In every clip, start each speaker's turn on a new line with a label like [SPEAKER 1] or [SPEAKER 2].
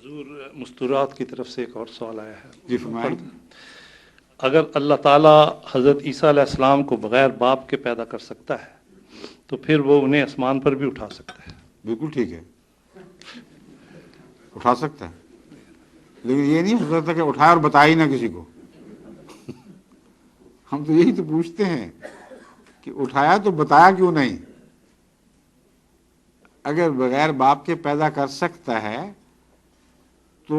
[SPEAKER 1] حضور مستورات کی طرف سے ایک اور سوال آیا ہے.
[SPEAKER 2] جی فرمائیں.
[SPEAKER 1] اگر اللہ تعالیٰ حضرت عیسیٰ علیہ السلام کو بغیر باپ کے پیدا کر سکتا ہے تو پھر وہ انہیں آسمان پر بھی اٹھا سکتا ہے.
[SPEAKER 2] بالکل ٹھیک ہے، اٹھا سکتا ہے، لیکن یہ نہیں ہو سکتا کہ اٹھائے اور بتایا ہی نہ کسی کو. ہم تو یہی تو پوچھتے ہیں کہ اٹھایا تو بتایا کیوں نہیں؟ اگر بغیر باپ کے پیدا کر سکتا ہے تو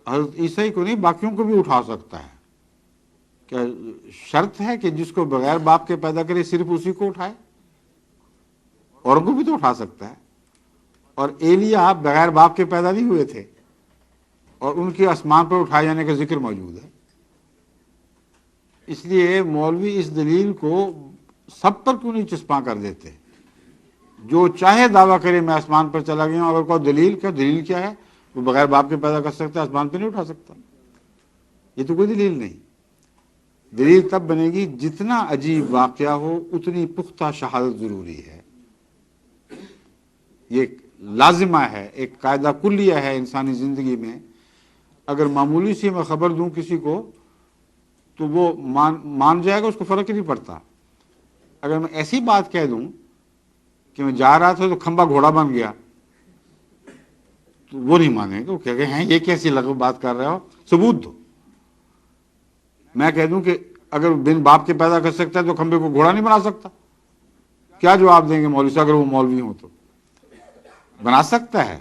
[SPEAKER 2] حضرت عیسیٰ کو نہیں باقیوں کو بھی اٹھا سکتا ہے. کیا شرط ہے کہ جس کو بغیر باپ کے پیدا کرے صرف اسی کو اٹھائے؟ اور کو بھی تو اٹھا سکتا ہے. اور ایلیا بغیر باپ کے پیدا نہیں ہوئے تھے اور ان کے آسمان پر اٹھائے جانے کا ذکر موجود ہے. اس لیے مولوی اس دلیل کو سب پر کیوں نہیں چسپاں کر دیتے؟ جو چاہے دعویٰ کرے میں آسمان پر چلا گیا ہوں، اگر کوئی دلیل کیا ہے؟ وہ بغیر باپ کے پیدا کر سکتا ہے، آسمان پہ نہیں اٹھا سکتا. یہ تو کوئی دلیل نہیں. دلیل تب بنے گی جتنا عجیب واقعہ ہو اتنی پختہ شہادت ضروری ہے. یہ لازمہ ہے، ایک قاعدہ کلیہ ہے انسانی زندگی میں. اگر معمولی سی میں خبر دوں کسی کو تو وہ مان جائے گا، اس کو فرق ہی نہیں پڑتا. اگر میں ایسی بات کہہ دوں کہ میں جا رہا تھا تو کھمبا گھوڑا بن گیا تو وہ نہیں مانے گا. وہ کہہ گئے ہیں یہ کیسی لغو بات کر رہے ہو، ثبوت دو. میں کہہ دوں کہ اگر بن باپ کے پیدا کر سکتا ہے تو کھمبے کو گھوڑا نہیں بنا سکتا، کیا جواب دیں گے مولوی سے؟ اگر وہ مولوی ہوں تو بنا سکتا ہے،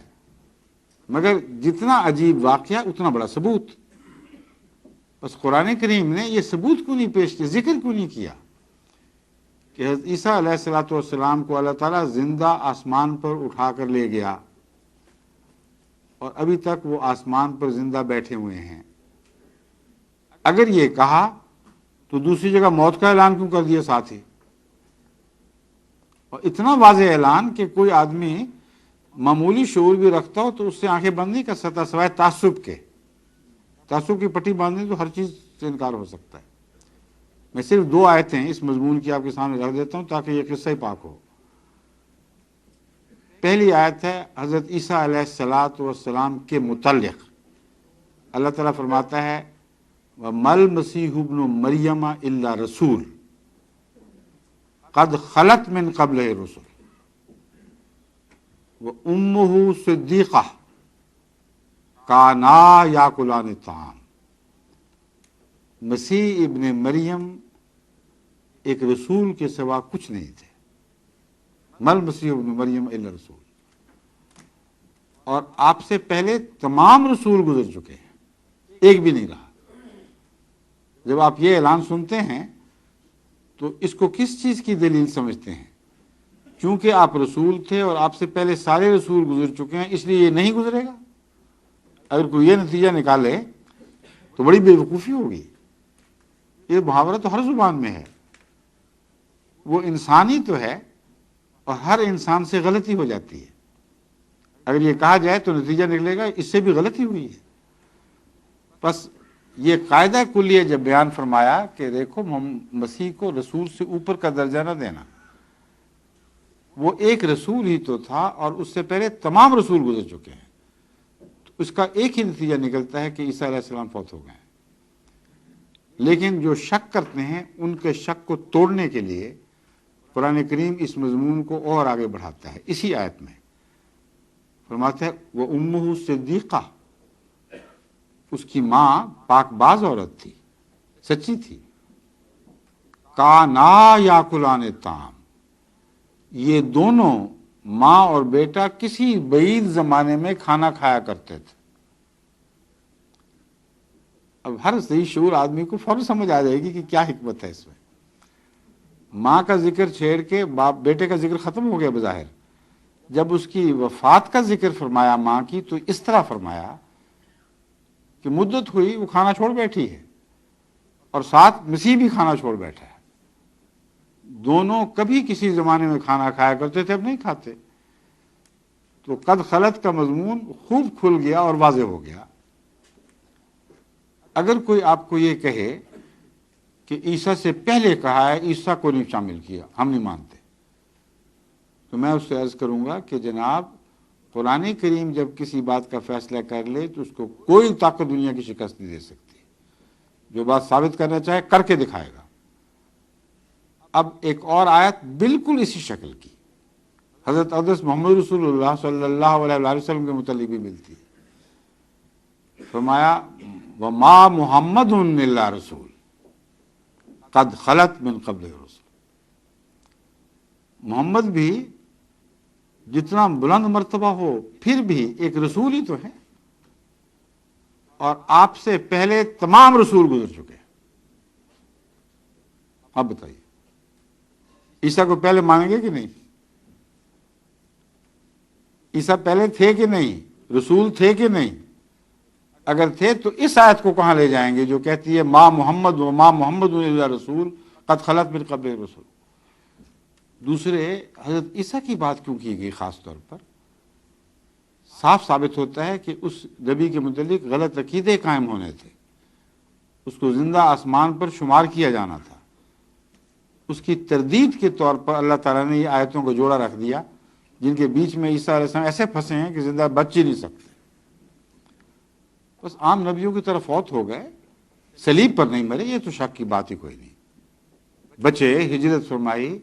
[SPEAKER 2] مگر جتنا عجیب واقعہ اتنا بڑا ثبوت. بس قرآن کریم نے یہ ثبوت کیوں نہیں پیش کیا، ذکر کیوں نہیں کیا کہ حضرت عیسیٰ علیہ الصلوۃ والسلام کو اللہ تعالیٰ زندہ آسمان پر اٹھا کر لے گیا اور ابھی تک وہ آسمان پر زندہ بیٹھے ہوئے ہیں. اگر یہ کہا تو دوسری جگہ موت کا اعلان کیوں کر دیا ساتھ ہی؟ اور اتنا واضح اعلان کہ کوئی آدمی معمولی شعور بھی رکھتا ہو تو اس سے آنکھیں بند نہیں کر سکتا سوائے تعصب کے. تعصب کی پٹی باندھنے تو ہر چیز سے انکار ہو سکتا ہے. میں صرف 2 آیتیں اس مضمون کی آپ کے سامنے رکھ دیتا ہوں تاکہ یہ قصہ پاک ہو. پہلی آیت ہے حضرت عیسیٰ علیہ الصلوۃ والسلام کے متعلق. اللہ تعالیٰ فرماتا ہے وَمَا الْمَسِيحُ ابْنُ مَرْيَمَ إِلَّا رَسُولٌ قَدْ خَلَتْ مِنْ قَبْلِهِ الرُّسُلُ وَأُمُّهُ صِدِّيقَةٌ كَانَا يَأْكُلَانِ الطَّعَامَ. مسیح ابن مریم ایک رسول کے سوا کچھ نہیں تھے. مل مسیح ابن مریم الا رسول. اور آپ سے پہلے تمام رسول گزر چکے ہیں، ایک بھی نہیں رہا. جب آپ یہ اعلان سنتے ہیں تو اس کو کس چیز کی دلیل سمجھتے ہیں؟ چونکہ آپ رسول تھے اور آپ سے پہلے سارے رسول گزر چکے ہیں اس لیے یہ نہیں گزرے گا. اگر کوئی یہ نتیجہ نکالے تو بڑی بے وقوفی ہوگی. یہ محاورہ تو ہر زبان میں ہے، وہ انسانی تو ہے اور ہر انسان سے غلطی ہو جاتی ہے. اگر یہ کہا جائے تو نتیجہ نکلے گا اس سے بھی غلطی ہوئی ہے. بس یہ قاعدہ کلیہ جب بیان فرمایا کہ دیکھو مسیح کو رسول سے اوپر کا درجہ نہ دینا، وہ ایک رسول ہی تو تھا اور اس سے پہلے تمام رسول گزر چکے ہیں، تو اس کا ایک ہی نتیجہ نکلتا ہے کہ عیسیٰ علیہ السلام فوت ہو گئے ہیں. لیکن جو شک کرتے ہیں ان کے شک کو توڑنے کے لیے قرآن کریم اس مضمون کو اور آگے بڑھاتا ہے. اسی آیت میں فرماتا ہے وَأُمُّهُ صِدِّيقَةٌ، اس کی ماں پاک باز عورت تھی، سچی تھی. كَانَا يَأْكُلَانِ الطَّعَامَ، یہ دونوں ماں اور بیٹا کسی بعید زمانے میں کھانا کھایا کرتے تھے. اب ہر صحیح شعور آدمی کو فوراً سمجھ آ جائے گی کہ کیا حکمت ہے اس میں. ماں کا ذکر چھیڑ کے بیٹے کا ذکر ختم ہو گیا بظاہر. جب اس کی وفات کا ذکر فرمایا ماں کی تو اس طرح فرمایا کہ مدت ہوئی وہ کھانا چھوڑ بیٹھی ہے اور ساتھ مسیح بھی کھانا چھوڑ بیٹھا ہے. دونوں کبھی کسی زمانے میں کھانا کھایا کرتے تھے، اب نہیں کھاتے. تو قد خلت کا مضمون خوب کھل گیا اور واضح ہو گیا. اگر کوئی آپ کو یہ کہے کہ عیسیٰ سے پہلے کہا ہے، عیسیٰ کو نہیں شامل کیا، ہم نہیں مانتے، تو میں اس سے عرض کروں گا کہ جناب قرآن کریم جب کسی بات کا فیصلہ کر لے تو اس کو کوئی طاقت دنیا کی شکست نہیں دے سکتی. جو بات ثابت کرنا چاہے کر کے دکھائے گا. اب ایک اور آیت بالکل اسی شکل کی حضرت اقدس محمد رسول اللہ صلی اللہ علیہ وسلم کے متعلق بھی ملتی ہے. فرمایا وما محمد الا رسول قد خلت من قبل الرسل. محمد بھی جتنا بلند مرتبہ ہو پھر بھی ایک رسول ہی تو ہے، اور آپ سے پہلے تمام رسول گزر چکے ہیں. اب بتائیے عیسیٰ کو پہلے مانیں گے کہ نہیں؟ عیسیٰ پہلے تھے کہ نہیں؟ رسول تھے کہ نہیں؟ اگر تھے تو اس آیت کو کہاں لے جائیں گے جو کہتی ہے ما محمد و ما محمد الا رسول قد خلت من قبل الرسل. دوسرے حضرت عیسیٰ کی بات کیوں کی گئی خاص طور پر؟ صاف ثابت ہوتا ہے کہ اس نبی کے متعلق غلط عقیدے قائم ہونے تھے. اس کو زندہ آسمان پر شمار کیا جانا تھا. اس کی تردید کے طور پر اللہ تعالیٰ نے یہ آیتوں کو جوڑا رکھ دیا جن کے بیچ میں عیسیٰ علیہ السلام ایسے پھنسے ہیں کہ زندہ بچ ہی نہیں سکتے. بس عام نبیوں کی طرف فوت ہو گئے، صلیب پر نہیں مرے، یہ تو شک کی بات ہی کوئی نہیں. بچے، ہجرت فرمائی،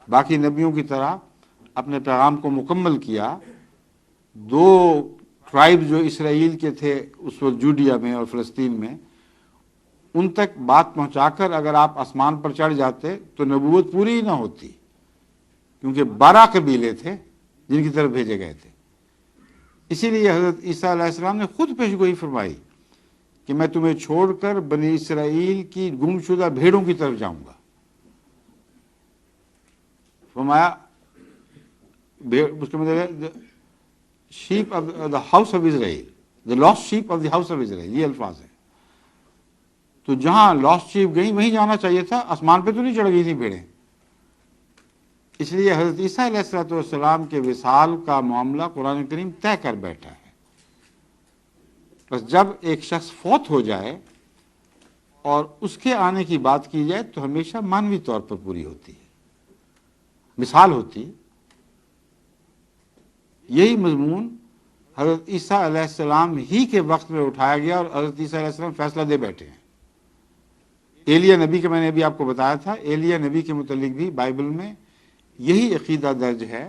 [SPEAKER 2] باقی نبیوں کی طرح اپنے پیغام کو مکمل کیا. 2 ٹرائب جو اسرائیل کے تھے اس وقت جوڈیا میں اور فلسطین میں، ان تک بات پہنچا کر اگر آپ آسمان پر چڑھ جاتے تو نبوت پوری ہی نہ ہوتی، کیونکہ 12 قبیلے تھے جن کی طرف بھیجے گئے تھے. اسی لیے حضرت عیسیٰ علیہ السلام نے خود پیشگوئی فرمائی کہ میں تمہیں چھوڑ کر بنی اسرائیل کی گمشدہ بھیڑوں کی طرف جاؤں گا. فرمایا اس کے مطلب shape of the house of Israel, the last shape of the house of Israel, یہ الفاظ ہیں. تو جہاں لاسٹ شیپ گئی وہیں جانا چاہیے تھا، آسمان پہ تو نہیں چڑھ گئی تھی بھیڑیں. اس لیے حضرت عیسیٰ علیہ السلام کے وصال کا معاملہ قرآن کریم طے کر بیٹھا ہے. بس جب ایک شخص فوت ہو جائے اور اس کے آنے کی بات کی جائے تو ہمیشہ مانوی طور پر پوری ہوتی ہے، مثال ہوتی. یہی مضمون حضرت عیسیٰ علیہ السلام ہی کے وقت میں اٹھایا گیا اور حضرت عیسیٰ علیہ السلام فیصلہ دے بیٹھے ہیں. ایلیا نبی کا میں نے ابھی آپ کو بتایا تھا، ایلیا نبی کے متعلق بھی بائبل میں یہی عقیدہ درج ہے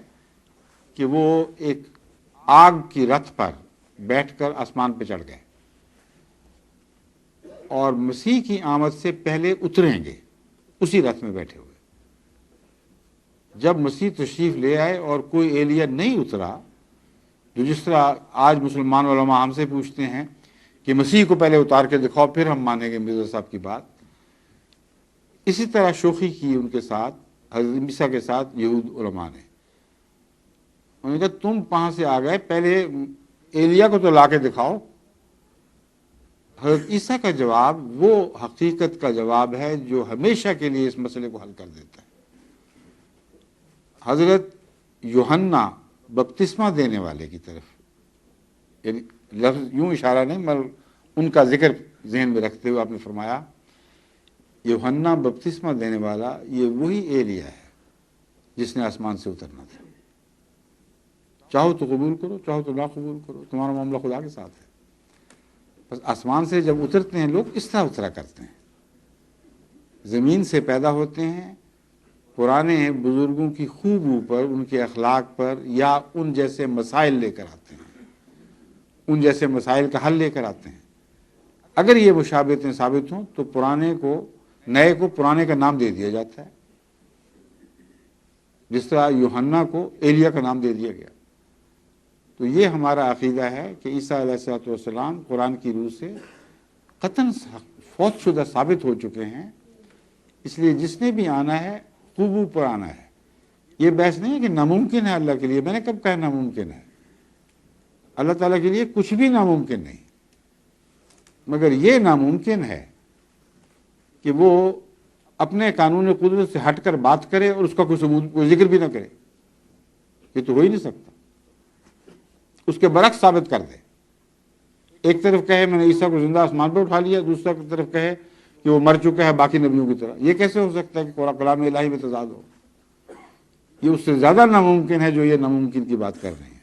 [SPEAKER 2] کہ وہ ایک آگ کی رتھ پر بیٹھ کر آسمان پہ چڑھ گئے اور مسیح کی آمد سے پہلے اتریں گے اسی رتھ میں بیٹھے ہوئے. جب مسیح تشریف لے آئے اور کوئی ایلیا نہیں اترا، جو جس طرح آج مسلمان علماء ہم سے پوچھتے ہیں کہ مسیح کو پہلے اتار کے دکھاؤ پھر ہم مانیں گے مرزا صاحب کی بات، اسی طرح شوخی کی ان کے ساتھ حضرت عیسیٰ کے ساتھ یہود علماء نے. انہوں نے کہا تم کہاں سے آ گئے، پہلے ایلیا کو تو لا کے دکھاؤ. حضرت عیسیٰ کا جواب وہ حقیقت کا جواب ہے جو ہمیشہ کے لیے اس مسئلے کو حل کر دیتا ہے. حضرت یوحنا بپتسمہ دینے والے کی طرف، یعنی لفظ یوں اشارہ نہیں مگر ان کا ذکر ذہن میں رکھتے ہوئے آپ نے فرمایا یوحنا بپتسمہ دینے والا یہ وہی ایلیا ہے جس نے آسمان سے اترنا تھا. چاہو تو قبول کرو، چاہو تو نہ قبول کرو، تمہارا معاملہ خدا کے ساتھ ہے. بس آسمان سے جب اترتے ہیں لوگ اس طرح اترا کرتے ہیں، زمین سے پیدا ہوتے ہیں، پرانے بزرگوں کی خوبیوں پر، ان کے اخلاق پر یا ان جیسے مسائل لے کر آتے ہیں، ان جیسے مسائل کا حل لے کر آتے ہیں. اگر یہ مشابہتیں ثابت ہوں تو پرانے کو، نئے کو پرانے کا نام دے دیا جاتا ہے، جس طرح یوحنا کو ایلیا کا نام دے دیا گیا. تو یہ ہمارا عقیدہ ہے کہ عیسیٰ علیہ السلام قرآن کی روح سے قطعاً فوت شدہ ثابت ہو چکے ہیں. اس لیے جس نے بھی آنا ہے خوبو پر آنا ہے. یہ بحث نہیں ہے کہ ناممکن ہے اللہ کے لیے. میں نے کب کہا ناممکن ہے؟ اللہ تعالیٰ کے لیے کچھ بھی ناممکن نہیں، مگر یہ ناممکن ہے کہ وہ اپنے قانون قدرت سے ہٹ کر بات کرے اور اس کا کوئی ثبوت، کوئی ذکر بھی نہ کرے. یہ تو ہو ہی نہیں سکتا. اس کے برعکس ثابت کر دے. ایک طرف کہے میں نے عیسیٰ کو زندہ آسمان پر اٹھا لیا، دوسرا طرف کہے کہ وہ مر چکا ہے باقی نبیوں کی طرح. یہ کیسے ہو سکتا ہے کہ کلام الہی میں تضاد ہو؟ یہ اس سے زیادہ ناممکن ہے جو یہ ناممکن کی بات کر رہے ہیں.